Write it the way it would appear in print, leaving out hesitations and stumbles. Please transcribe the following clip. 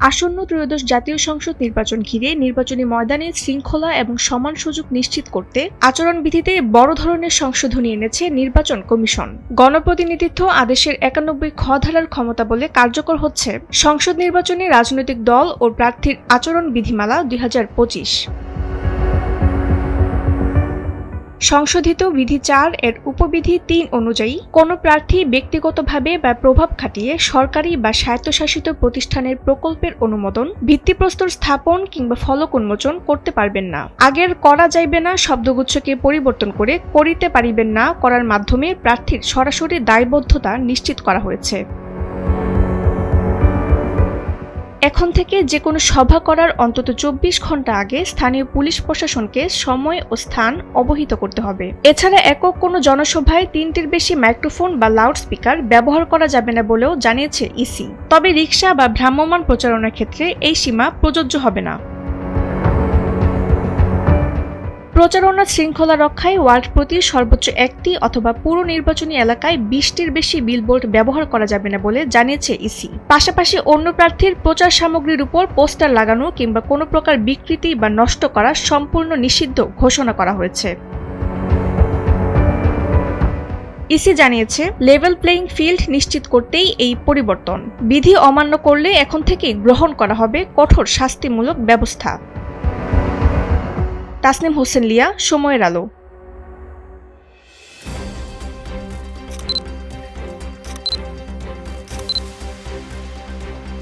আসন্ন ত্রয়োদশ জাতীয় সংসদ নির্বাচন ঘিরে নির্বাচনী ময়দানে শৃঙ্খলা এবং সমান সুযোগ নিশ্চিত করতে আচরণবিধিতে বড় ধরনের সংশোধনী এনেছে নির্বাচন কমিশন। গণপ্রতিনিধিত্ব আদেশের ৯১ খ ধারার ক্ষমতা বলে কার্যকর হচ্ছে সংসদ নির্বাচনে রাজনৈতিক দল ও প্রার্থীর আচরণ বিধিমালা ২০২৫। সংশোধিত বিধি ৪ এর উপবিধি ৩ অনুযায়ী কোনো প্রার্থী ব্যক্তিগতভাবে বা প্রভাব খাটিয়ে সরকারি বা স্বায়ত্তশাসিত প্রতিষ্ঠানের প্রকল্পের অনুমোদন, ভিত্তিপ্রস্তর স্থাপন কিংবা ফলক উন্মোচন করতে পারবেন না। আগের করা যাইবে না শব্দগুচ্ছকে পরিবর্তন করে করিতে পারিবেন না করার মাধ্যমে প্রার্থীর সরাসরি দায়বদ্ধতা নিশ্চিত করা হয়েছে। এখন থেকে যে কোনো সভা করার অন্তত ২৪ ঘণ্টা আগে স্থানীয় পুলিশ প্রশাসনকে সময় ও স্থান অবহিত করতে হবে। এছাড়া একক কোনো জনসভায় ৩টির বেশি মাইক্রোফোন বা লাউড স্পিকার ব্যবহার করা যাবে না বলেও জানিয়েছে ইসি। তবে রিকশা বা ভ্রাম্যমাণ প্রচারণার ক্ষেত্রে এই সীমা প্রযোজ্য হবে না। প্রচারণা শৃঙ্খলা রক্ষায় ওয়ার্ড প্রতি সর্বোচ্চ একটি অথবা পুরো নির্বাচনী এলাকায় ২০টির বেশি বিলবোর্ড ব্যবহার করা যাবে না বলে জানিয়েছে ইসি। পাশাপাশি অন্য প্রার্থীর প্রচার সামগ্রীর উপর পোস্টার লাগানো কিংবা কোনো প্রকার বিকৃতি বা নষ্ট করা সম্পূর্ণ নিষিদ্ধ ঘোষণা করা হয়েছে। ইসি জানিয়েছে, লেভেল প্লেইং ফিল্ড নিশ্চিত করতেই এই পরিবর্তন। বিধি অমান্য করলে এখন থেকেই গ্রহণ করা হবে কঠোর শাস্তিমূলক ব্যবস্থা। তাসনিম হোসেন লিয়া, সময়ের আলো।